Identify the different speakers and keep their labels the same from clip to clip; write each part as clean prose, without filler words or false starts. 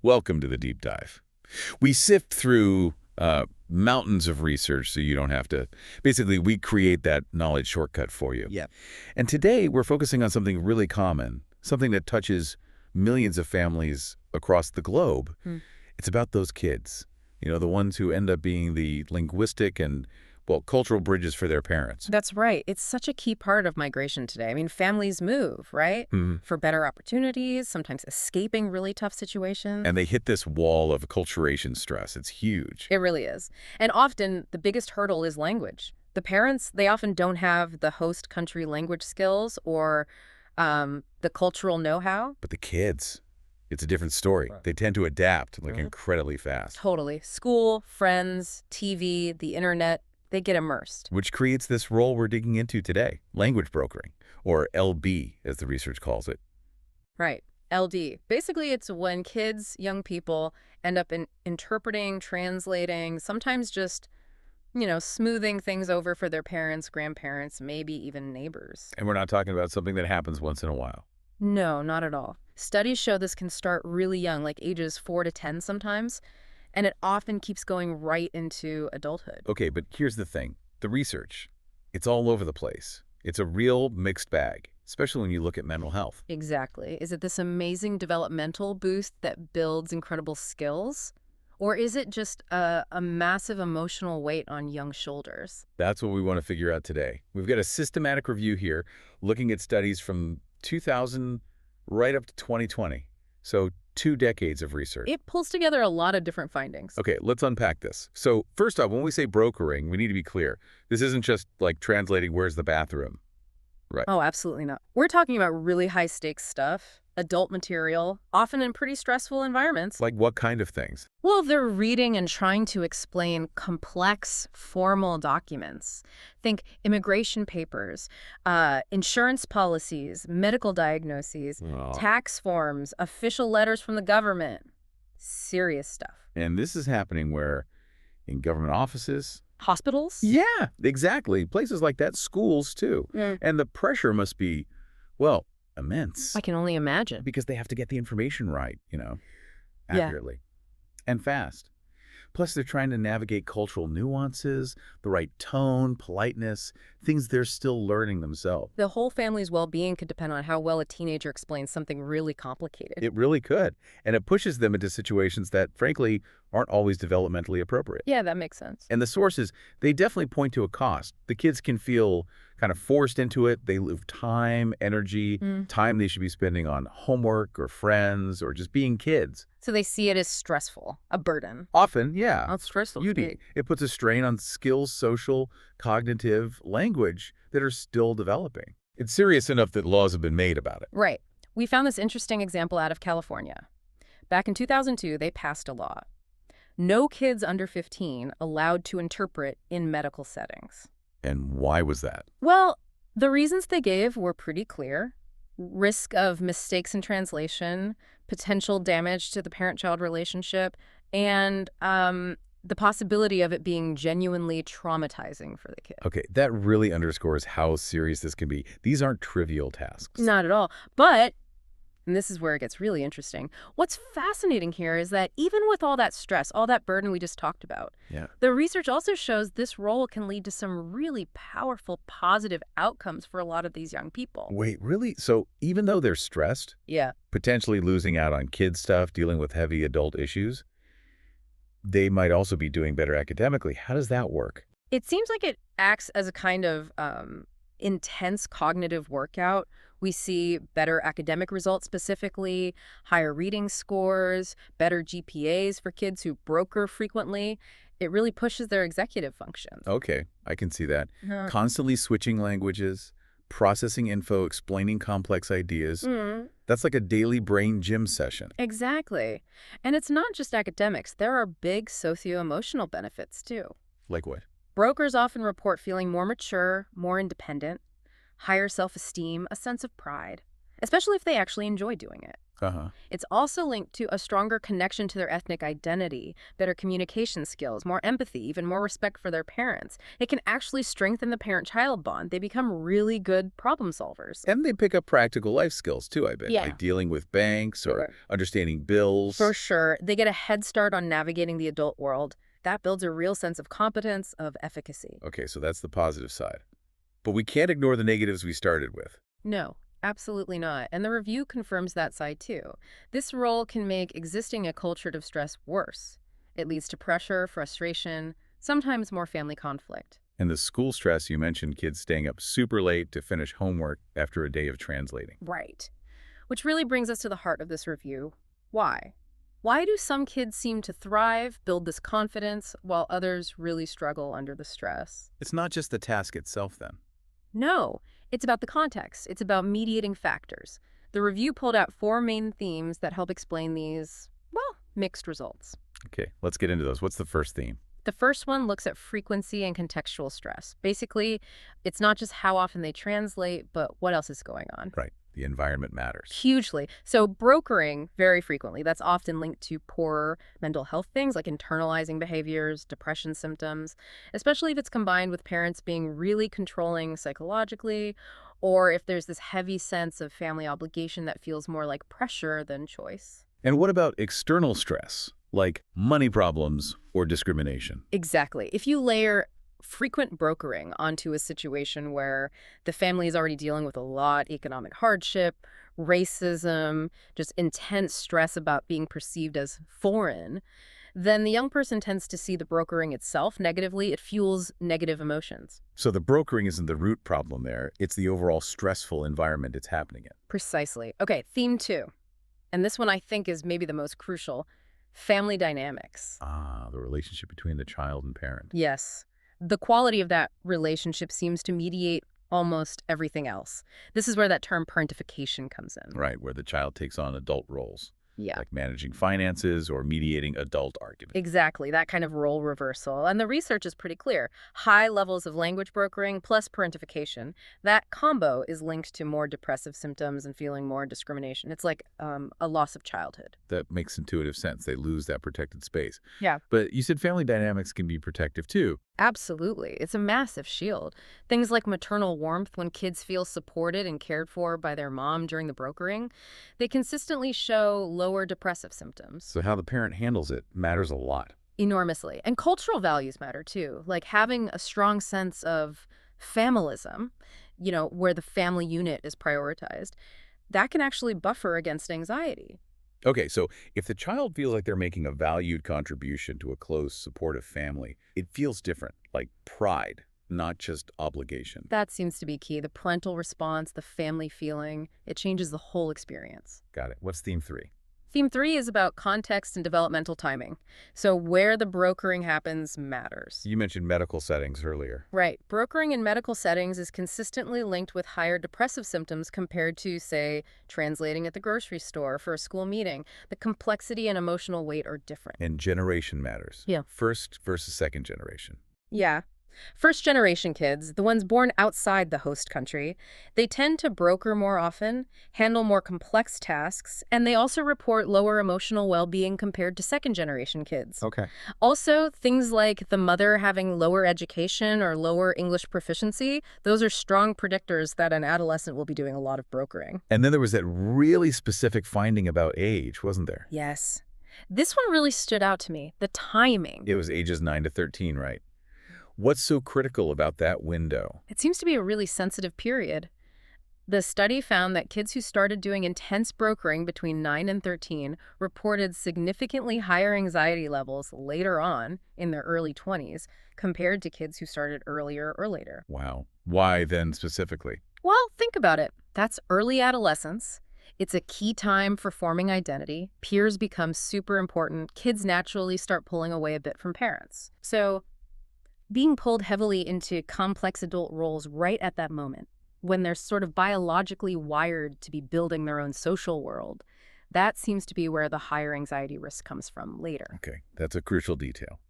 Speaker 1: Welcome to the deep dive. We sift through mountains of research so you don't have to. Basically, we create that knowledge shortcut for you.
Speaker 2: Yeah.
Speaker 1: And today we're focusing on something really common, something that touches millions of families across the globe. It's about those kids, the ones who end up being the linguistic and, well, cultural bridges for their parents.
Speaker 3: That's right. It's such a key part of migration today. I mean, families move, right? For better opportunities, sometimes escaping really tough situations.
Speaker 1: And they hit this wall of acculturation stress. It's huge.
Speaker 3: It really is. And often the biggest hurdle is language. The parents, they often don't have the host country language skills or the cultural know-how.
Speaker 1: But the kids, it's a different story.
Speaker 2: Right.
Speaker 1: They tend to adapt like incredibly fast.
Speaker 3: Totally. School, friends, TV, the internet, they get immersed.
Speaker 1: Which creates this role we're digging into today, language brokering, or LB, as the research calls it.
Speaker 3: Right. LD. Basically, it's when kids, young people, end up interpreting, translating, sometimes just, smoothing things over for their parents, grandparents, maybe even neighbors.
Speaker 1: And we're not talking about something that happens once in a while.
Speaker 3: No, not at all. Studies show this can start really young, like ages 4 to 10 sometimes, and it often keeps going right into adulthood.
Speaker 1: Okay, but here's the thing. The research, it's all over the place. It's a real mixed bag, especially when you look at mental health.
Speaker 3: Exactly. Is it this amazing developmental boost that builds incredible skills? Or is it just a massive emotional weight on young shoulders?
Speaker 1: That's what we want to figure out today. We've got a systematic review here looking at studies from 2000 right up to 2020. So 2 decades of research.
Speaker 3: It pulls together a lot of different findings.
Speaker 1: Okay, let's unpack this. So first off, when we say brokering, we need to be clear. This isn't just like translating where's the bathroom. Right.
Speaker 3: Oh, absolutely not. We're talking about really high-stakes stuff, adult material, often in pretty stressful environments.
Speaker 1: Like what kind of things?
Speaker 3: Well, they're reading and trying to explain complex, formal documents. Think immigration papers, insurance policies, medical diagnoses, tax forms, official letters from the government. Serious stuff.
Speaker 1: And this is happening where? In government offices?
Speaker 3: Hospitals?
Speaker 1: Yeah, exactly. Places like that, schools too. And the pressure must be, well, immense.
Speaker 3: I can only imagine.
Speaker 1: Because they have to get the information right, accurately. And fast. Plus, they're trying to navigate cultural nuances, the right tone, politeness, things they're still learning themselves.
Speaker 3: The whole family's well-being could depend on how well a teenager explains something really complicated.
Speaker 1: It really could. And it pushes them into situations that, frankly, aren't always developmentally appropriate.
Speaker 3: Yeah, that makes sense.
Speaker 1: And the sources, they definitely point to a cost. The kids can feel kind of forced into it. They lose time, energy, time they should be spending on homework or friends or just being kids.
Speaker 3: So they see it as stressful, a burden.
Speaker 1: Often, yeah.
Speaker 3: Not stressful.
Speaker 1: Beauty. It puts a strain on skills, social, cognitive, language that are still developing. It's serious enough that laws have been made about it.
Speaker 3: Right. We found this interesting example out of California. Back in 2002, they passed a law. No kids under 15 allowed to interpret in medical settings.
Speaker 1: And why was that?
Speaker 3: Well, the reasons they gave were pretty clear. Risk of mistakes in translation, potential damage to the parent-child relationship, and the possibility of it being genuinely traumatizing for the kid.
Speaker 1: Okay, that really underscores how serious this can be. These aren't trivial tasks.
Speaker 3: Not at all. But, and this is where it gets really interesting, what's fascinating here is that even with all that stress, all that burden we just talked about, the research also shows this role can lead to some really powerful positive outcomes for a lot of these young people.
Speaker 1: Wait, really? So even though they're stressed,
Speaker 3: Yeah.
Speaker 1: potentially losing out on kid stuff, dealing with heavy adult issues, they might also be doing better academically. How does that work?
Speaker 3: It seems like it acts as a kind of intense cognitive workout. We see better academic results specifically, higher reading scores, better GPAs for kids who broker frequently. It really pushes their executive functions.
Speaker 1: Okay, I can see that. Constantly switching languages, processing info, explaining complex ideas. That's like a daily brain gym session.
Speaker 3: Exactly. And it's not just academics. There are big socio-emotional benefits, too.
Speaker 1: Like what?
Speaker 3: Brokers often report feeling more mature, more independent, higher self-esteem, a sense of pride, especially if they actually enjoy doing it.
Speaker 1: Uh-huh.
Speaker 3: It's also linked to a stronger connection to their ethnic identity, better communication skills, more empathy, even more respect for their parents. It can actually strengthen the parent-child bond. They become really good problem solvers.
Speaker 1: And they pick up practical life skills too, I bet,
Speaker 3: Yeah.
Speaker 1: like dealing with banks or
Speaker 3: Sure.
Speaker 1: understanding bills.
Speaker 3: For sure, they get a head start on navigating the adult world. That builds a real sense of competence, of efficacy.
Speaker 1: Okay, so that's the positive side. But we can't ignore the negatives we started with.
Speaker 3: No, absolutely not. And the review confirms that side too. This role can make existing a culture of stress worse. It leads to pressure, frustration, sometimes more family conflict.
Speaker 1: And the school stress, you mentioned kids staying up super late to finish homework after a day of translating.
Speaker 3: Right. Which really brings us to the heart of this review. Why? Why do some kids seem to thrive, build this confidence, while others really struggle under the stress?
Speaker 1: It's not just the task itself then.
Speaker 3: No, it's about the context. It's about mediating factors. The review pulled out 4 main themes that help explain these, well, mixed results.
Speaker 1: Okay, let's get into those. What's the first theme?
Speaker 3: The first one looks at frequency and contextual stress. Basically, it's not just how often they translate, but what else is going on.
Speaker 1: Right, the environment matters.
Speaker 3: Hugely. So brokering very frequently, that's often linked to poorer mental health things like internalizing behaviors, depression symptoms, especially if it's combined with parents being really controlling psychologically, or if there's this heavy sense of family obligation that feels more like pressure than choice.
Speaker 1: And what about external stress, like money problems or discrimination?
Speaker 3: Exactly. If you layer frequent brokering onto a situation where the family is already dealing with a lot, economic hardship, racism, just intense stress about being perceived as foreign, then the young person tends to see the brokering itself negatively. It fuels negative emotions.
Speaker 1: So the brokering isn't the root problem there. It's the overall stressful environment it's happening in.
Speaker 3: Precisely. Okay, theme 2. And this one I think is maybe the most crucial. Family dynamics.
Speaker 1: Ah, the relationship between the child and parent.
Speaker 3: Yes. The quality of that relationship seems to mediate almost everything else. This is where that term parentification comes in.
Speaker 1: Right, where the child takes on adult roles,
Speaker 3: Yeah.
Speaker 1: like managing finances or mediating adult arguments.
Speaker 3: Exactly, that kind of role reversal. And the research is pretty clear. High levels of language brokering plus parentification, that combo is linked to more depressive symptoms and feeling more discrimination. It's like a loss of childhood.
Speaker 1: That makes intuitive sense. They lose that protected space.
Speaker 3: Yeah.
Speaker 1: But you said family dynamics can be protective too.
Speaker 3: Absolutely. It's a massive shield. Things like maternal warmth when kids feel supported and cared for by their mom during the brokering, they consistently show lower depressive symptoms.
Speaker 1: So how the parent handles it matters a lot.
Speaker 3: Enormously. And cultural values matter too, like having a strong sense of familism, where the family unit is prioritized. That can actually buffer against anxiety.
Speaker 1: Okay, so if the child feels like they're making a valued contribution to a close, supportive family, it feels different, like pride, not just obligation.
Speaker 3: That seems to be key. The parental response, the family feeling, it changes the whole experience.
Speaker 1: Got it. What's theme 3?
Speaker 3: Theme 3 is about context and developmental timing. So where the brokering happens matters.
Speaker 1: You mentioned medical settings earlier.
Speaker 3: Right. Brokering in medical settings is consistently linked with higher depressive symptoms compared to, say, translating at the grocery store for a school meeting. The complexity and emotional weight are different.
Speaker 1: And generation matters.
Speaker 3: Yeah.
Speaker 1: First versus second generation.
Speaker 3: Yeah. First-generation kids, the ones born outside the host country, they tend to broker more often, handle more complex tasks, and they also report lower emotional well-being compared to second-generation kids.
Speaker 1: Okay.
Speaker 3: Also, things like the mother having lower education or lower English proficiency, those are strong predictors that an adolescent will be doing a lot of brokering.
Speaker 1: And then there was that really specific finding about age, wasn't there?
Speaker 3: Yes. This one really stood out to me, the timing.
Speaker 1: It was ages 9 to 13, right? What's so critical about that window?
Speaker 3: It seems to be a really sensitive period. The study found that kids who started doing intense brokering between 9 and 13 reported significantly higher anxiety levels later on in their early 20s compared to kids who started earlier or later.
Speaker 1: Wow. Why then specifically?
Speaker 3: Well, think about it. That's early adolescence. It's a key time for forming identity. Peers become super important. Kids naturally start pulling away a bit from parents. So being pulled heavily into complex adult roles right at that moment, when they're sort of biologically wired to be building their own social world, that seems to be where the higher anxiety risk comes from later.
Speaker 1: Okay, that's a crucial detail.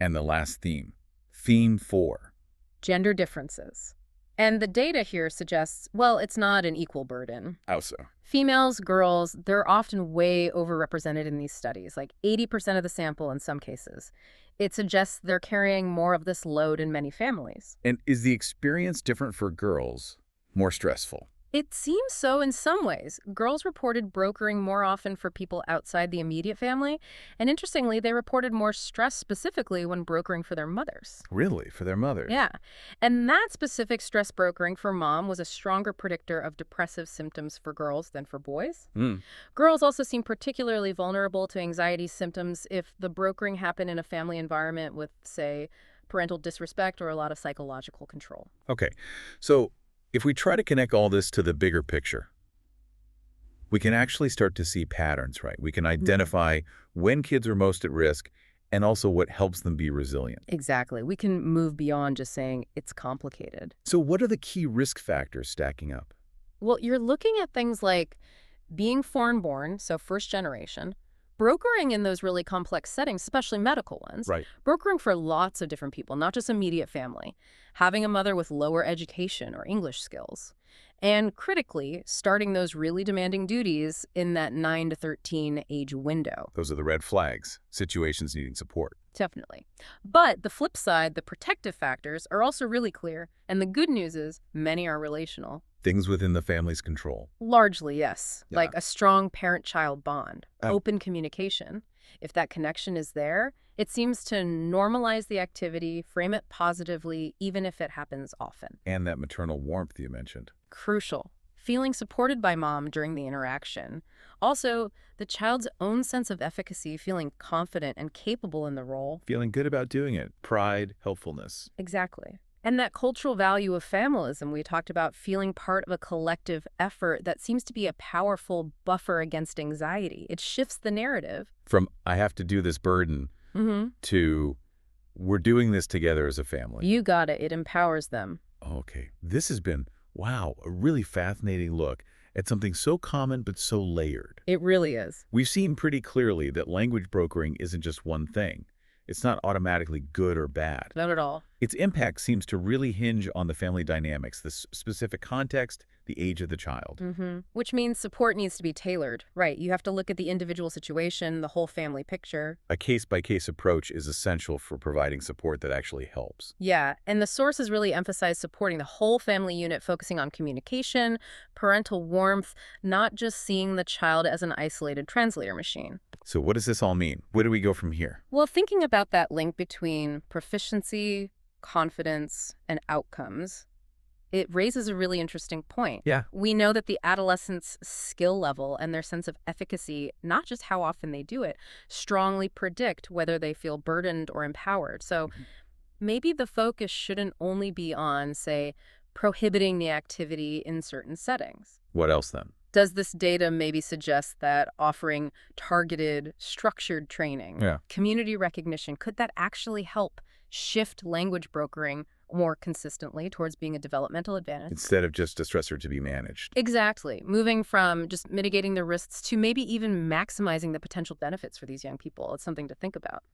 Speaker 1: And the last theme, theme 4.
Speaker 3: Gender differences. And the data here suggests, well, it's not an equal burden.
Speaker 1: How so?
Speaker 3: Females, girls, they're often way overrepresented in these studies, like 80% of the sample in some cases. It suggests they're carrying more of this load in many families.
Speaker 1: And is the experience different for girls? More stressful?
Speaker 3: It seems so in some ways. Girls reported brokering more often for people outside the immediate family, and interestingly, they reported more stress specifically when brokering for their mothers.
Speaker 1: Really? For their mothers?
Speaker 3: Yeah, and that specific stress brokering for mom was a stronger predictor of depressive symptoms for girls than for boys.
Speaker 1: Mm.
Speaker 3: Girls also seem particularly vulnerable to anxiety symptoms if the brokering happened in a family environment with, say, parental disrespect or a lot of psychological control.
Speaker 1: Okay, so if we try to connect all this to the bigger picture, we can actually start to see patterns, right? We can identify when kids are most at risk and also what helps them be resilient.
Speaker 3: Exactly. We can move beyond just saying it's complicated.
Speaker 1: So what are the key risk factors stacking up?
Speaker 3: Well, you're looking at things like being foreign-born, so first generation, brokering in those really complex settings, especially medical ones,
Speaker 1: Right.
Speaker 3: brokering for lots of different people, not just immediate family, having a mother with lower education or English skills, and critically, starting those really demanding duties in that 9 to 13 age window.
Speaker 1: Those are the red flags, situations needing support.
Speaker 3: Definitely. But the flip side, the protective factors, are also really clear, and the good news is many are relational.
Speaker 1: Things within the family's control.
Speaker 3: Largely, yes.
Speaker 1: Yeah.
Speaker 3: Like a strong parent-child bond,
Speaker 1: Oh.
Speaker 3: open communication. If that connection is there, it seems to normalize the activity, frame it positively, even if it happens often.
Speaker 1: And that maternal warmth you mentioned.
Speaker 3: Crucial. Feeling supported by mom during the interaction. Also, the child's own sense of efficacy, feeling confident and capable in the role.
Speaker 1: Feeling good about doing it. Pride, helpfulness.
Speaker 3: Exactly. And that cultural value of familism we talked about, feeling part of a collective effort, that seems to be a powerful buffer against anxiety. It shifts the narrative.
Speaker 1: From, I have to do this burden, to, we're doing this together as a family.
Speaker 3: You got it. It empowers them.
Speaker 1: Okay. This has been, wow, a really fascinating look at something so common but so layered.
Speaker 3: It really is.
Speaker 1: We've seen pretty clearly that language brokering isn't just one thing. It's not automatically good or bad.
Speaker 3: Not at all.
Speaker 1: Its impact seems to really hinge on the family dynamics, the specific context, the age of the child.
Speaker 3: Which means support needs to be tailored. Right. You have to look at the individual situation, the whole family picture.
Speaker 1: A case-by-case approach is essential for providing support that actually helps.
Speaker 3: Yeah, and the sources really emphasize supporting the whole family unit, focusing on communication, parental warmth, not just seeing the child as an isolated translator machine.
Speaker 1: So what does this all mean? Where do we go from here?
Speaker 3: Well, thinking about that link between proficiency, confidence, and outcomes, it raises a really interesting point.
Speaker 1: Yeah.
Speaker 3: We know that the adolescent's skill level and their sense of efficacy, not just how often they do it, strongly predict whether they feel burdened or empowered. So maybe the focus shouldn't only be on, say, prohibiting the activity in certain settings.
Speaker 1: What else then?
Speaker 3: Does this data maybe suggest that offering targeted, structured training, community recognition, could that actually help shift language brokering more consistently towards being a developmental advantage?
Speaker 1: Instead of just a stressor to be managed.
Speaker 3: Exactly. Moving from just mitigating the risks to maybe even maximizing the potential benefits for these young people. It's something to think about.